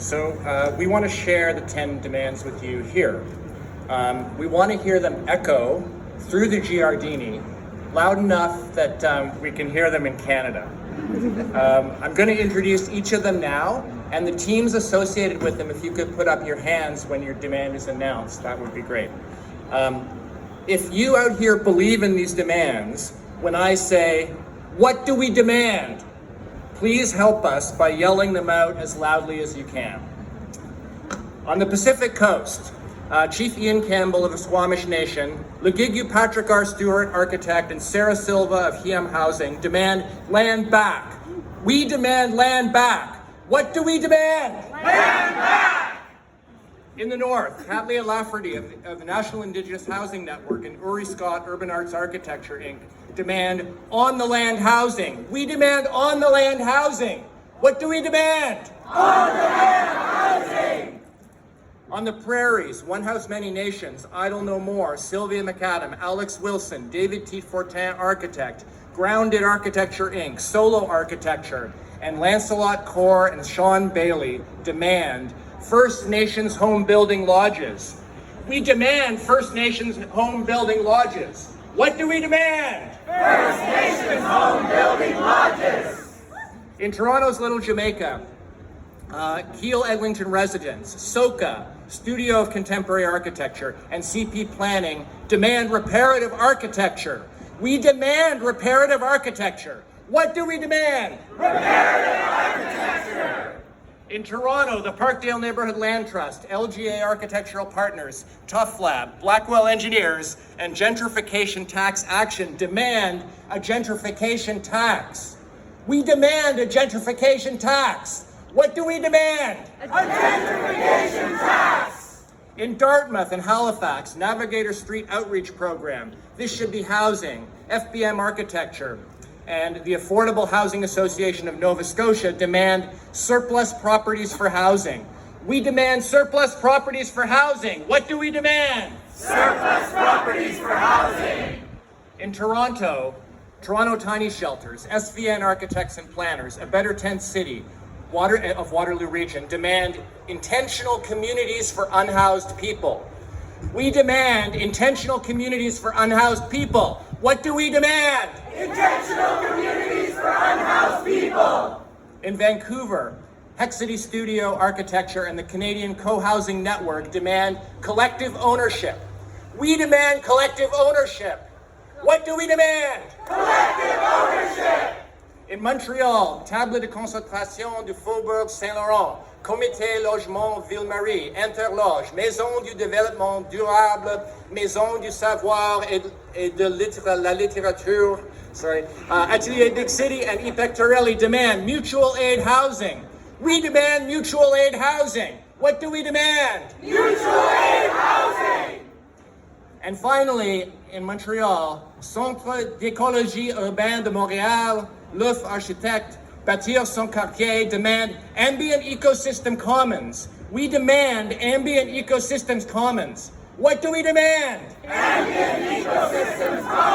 So we want to share the 10 demands with you here. We want to hear them echo through the Giardini, loud enough that we can hear them in Canada. I'm going to introduce each of them now, and the teams associated with them, if you could put up your hands when your demand is announced, that would be great. If you out here believe in these demands, when I say, "What do we demand?" please help us by yelling them out as loudly as you can. On the Pacific Coast, Chief Ian Campbell of the Squamish Nation, Legigu Patrick R. Stewart, architect, and Sarah Silva of Hiam Housing demand land back. We demand land back. What do we demand? Land back! In the north, Kathleen Lafferty of the National Indigenous Housing Network and Uri Scott Urban Arts Architecture, Inc. demand on-the-land housing. We demand on-the-land housing. What do we demand? On-the-land housing! On the prairies, One House Many Nations, Idle No More, Sylvia McAdam, Alex Wilson, David T. Fortin Architect, Grounded Architecture Inc., Solo Architecture, and Lancelot Kaur and Sean Bailey demand First Nations home building lodges. We demand First Nations home building lodges. What do we demand? First Nations home building lodges. In Toronto's Little Jamaica, Keel Eglinton Residence, SOCA, Studio of Contemporary Architecture, and CP Planning demand reparative architecture. We demand reparative architecture. What do we demand? Reparative architecture. In Toronto, the Parkdale Neighborhood Land Trust, LGA Architectural Partners, Tough Lab, Blackwell Engineers, and Gentrification Tax Action demand a gentrification tax. We demand a gentrification tax. What do we demand? A gentrification tax! In Dartmouth and Halifax, Navigator Street Outreach Program, This Should Be Housing, FBM Architecture, and the Affordable Housing Association of Nova Scotia demand surplus properties for housing. We demand surplus properties for housing. What do we demand? Surplus properties for housing! In Toronto, Toronto Tiny Shelters, SVN Architects and Planners, A Better Tent City, of Waterloo Region demand intentional communities for unhoused people. We demand intentional communities for unhoused people. What do we demand? Intentional communities for unhoused people. In Vancouver, Hexity Studio Architecture and the Canadian Co-Housing Network demand collective ownership. We demand collective ownership. What do we demand? Collective ownership. In Montreal, Table de Concentration du Faubourg Saint-Laurent, Comité Logement Ville-Marie, Interloge, Maison du Développement Durable, Maison du Savoir et de la Littérature, Atelier Big City, and Epectorelli demand mutual aid housing. We demand mutual aid housing. What do we demand? Mutual aid housing! And finally, in Montreal, Centre d'écologie urbaine de Montréal, L'Oeuf Architecte, Bâtir son quartier demand ambient ecosystem commons. We demand ambient ecosystems commons. What do we demand? Ambient ecosystems commons.